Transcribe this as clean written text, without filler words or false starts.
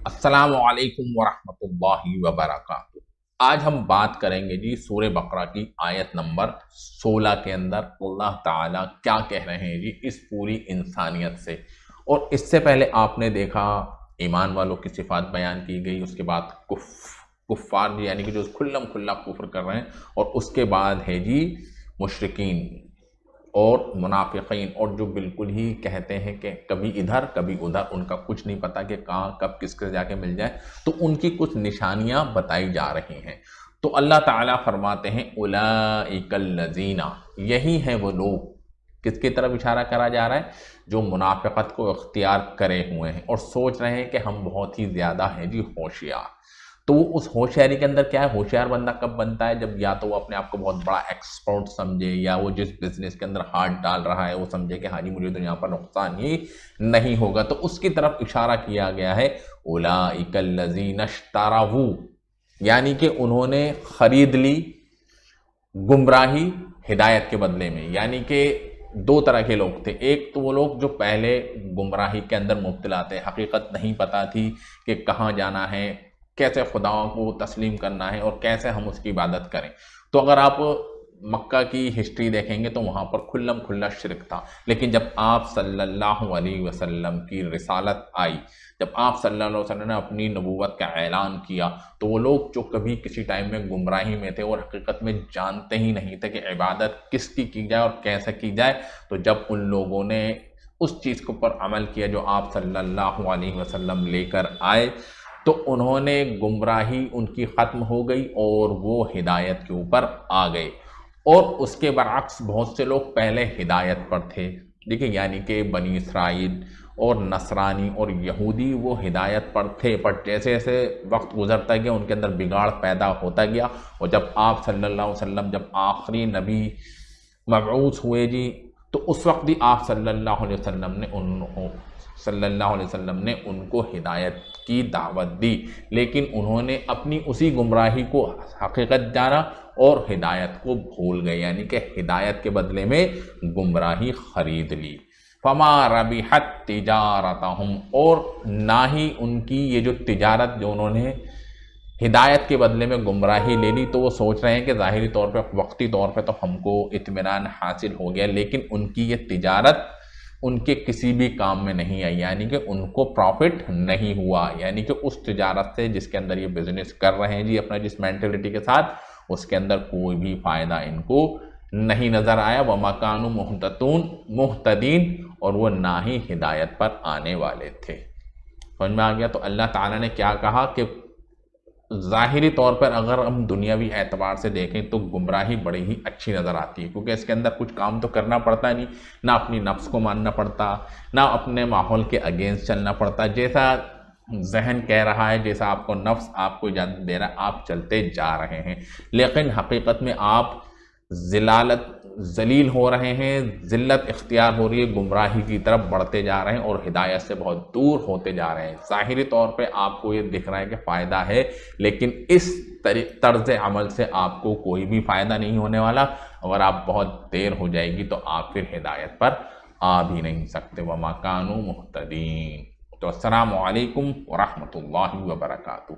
السلام علیکم ورحمۃ اللہ وبرکاتہ۔ آج ہم بات کریں گے جی سورہ بقرہ کی آیت نمبر 16 کے اندر اللہ تعالیٰ کیا کہہ رہے ہیں جی اس پوری انسانیت سے۔ اور اس سے پہلے آپ نے دیکھا ایمان والوں کی صفات بیان کی گئی، اس کے بعد کفار جی یعنی کہ جو کھلم کھلا کفر کر رہے ہیں، اور اس کے بعد ہے جی مشرکین اور منافقین، اور جو بالکل ہی کہتے ہیں کہ کبھی ادھر کبھی ادھر، ان کا کچھ نہیں پتا کہ کہاں کب کس کے جا کے مل جائے، تو ان کی کچھ نشانیاں بتائی جا رہی ہیں۔ تو اللہ تعالیٰ فرماتے ہیں اولئک الذین، یہی ہیں وہ لوگ، کس کی طرف اشارہ کرا جا رہا ہے؟ جو منافقت کو اختیار کرے ہوئے ہیں اور سوچ رہے ہیں کہ ہم بہت ہی زیادہ ہیں جی ہوشیار۔ تو وہ اس ہوشیاری کے اندر کیا ہے؟ ہوشیار بندہ کب بنتا ہے؟ جب یا تو وہ اپنے آپ کو بہت بڑا ایکسپرٹ سمجھے، یا وہ جس بزنس کے اندر ہاتھ ڈال رہا ہے وہ سمجھے کہ ہاں جی مجھے تو یہاں پر نقصان ہی نہیں ہوگا۔ تو اس کی طرف اشارہ کیا گیا ہے اولئک الذین اشتروا، یعنی کہ انہوں نے خرید لی گمراہی ہدایت کے بدلے میں۔ یعنی کہ دو طرح کے لوگ تھے، ایک تو وہ لوگ جو پہلے گمراہی کے اندر مبتلا تھے، حقیقت نہیں پتا تھی کہ کہاں جانا ہے، کیسے خداؤں کو تسلیم کرنا ہے اور کیسے ہم اس کی عبادت کریں۔ تو اگر آپ مکہ کی ہسٹری دیکھیں گے تو وہاں پر کھلم کھلا شرک تھا، لیکن جب آپ صلی اللہ علیہ وسلم کی رسالت آئی، جب آپ صلی اللہ علیہ وسلم نے اپنی نبوت کا اعلان کیا، تو وہ لوگ جو کبھی کسی ٹائم میں گمراہی میں تھے اور حقیقت میں جانتے ہی نہیں تھے کہ عبادت کس کی جائے اور کیسے کی جائے، تو جب ان لوگوں نے اس چیز کے اوپر عمل کیا جو آپ صلی اللہ علیہ وسلم لے کر آئے، تو انہوں نے گمراہی ان کی ختم ہو گئی اور وہ ہدایت کے اوپر آ گئے۔ اور اس کے برعکس بہت سے لوگ پہلے ہدایت پر تھے، دیکھیں یعنی کہ بنی اسرائیل اور نصرانی اور یہودی وہ ہدایت پر تھے، پر جیسے جیسے وقت گزرتا گیا ان کے اندر بگاڑ پیدا ہوتا گیا، اور جب آپ صلی اللہ علیہ وسلم جب آخری نبی مبعوث ہوئے جی، تو اس وقت بھی آپ صلی اللہ علیہ وسلم نے ان کو ہدایت کی دعوت دی، لیکن انہوں نے اپنی اسی گمراہی کو حقیقت جانا اور ہدایت کو بھول گئے، یعنی کہ ہدایت کے بدلے میں گمراہی خرید لی۔ فما ربحت تجارتہم، اور نہ ہی ان کی یہ جو تجارت جو انہوں نے ہدایت کے بدلے میں گمراہی لے لی، تو وہ سوچ رہے ہیں کہ ظاہری طور پہ وقتی طور پہ تو ہم کو اطمینان حاصل ہو گیا، لیکن ان کی یہ تجارت ان کے کسی بھی کام میں نہیں آئی، یعنی کہ ان کو پروفٹ نہیں ہوا، یعنی کہ اس تجارت سے جس کے اندر یہ بزنس کر رہے ہیں جی اپنا جس مینٹلٹی کے ساتھ، اس کے اندر کوئی بھی فائدہ ان کو نہیں نظر آیا۔ وَمَا كَانُوا مُهْتَدِينَ، اور وہ نہ ہی ہدایت پر آنے والے تھے۔ سمجھ میں آ گیا؟ تو اللہ تعالیٰ نے کیا کہا کہ ظاہری طور پر اگر ہم دنیاوی اعتبار سے دیکھیں تو گمراہی بڑی ہی اچھی نظر آتی ہے، کیونکہ اس کے اندر کچھ کام تو کرنا پڑتا نہیں، نہ اپنی نفس کو ماننا پڑتا، نہ اپنے ماحول کے اگینسٹ چلنا پڑتا، جیسا ذہن کہہ رہا ہے، جیسا آپ کو نفس آپ کو اجازت دے رہا ہے آپ چلتے جا رہے ہیں، لیکن حقیقت میں آپ ذلیل ہو رہے ہیں، ذلت اختیار ہو رہی ہے، گمراہی کی طرف بڑھتے جا رہے ہیں اور ہدایت سے بہت دور ہوتے جا رہے ہیں۔ ظاہری طور پہ آپ کو یہ دکھ رہا ہے کہ فائدہ ہے، لیکن اس طرز عمل سے آپ کو کوئی بھی فائدہ نہیں ہونے والا، اگر آپ بہت دیر ہو جائے گی تو آپ پھر ہدایت پر آ بھی نہیں سکتے۔ وَمَا كَانُوا مُهْتَدِينَ۔ تو السلام علیکم ورحمۃ اللہ وبرکاتہ۔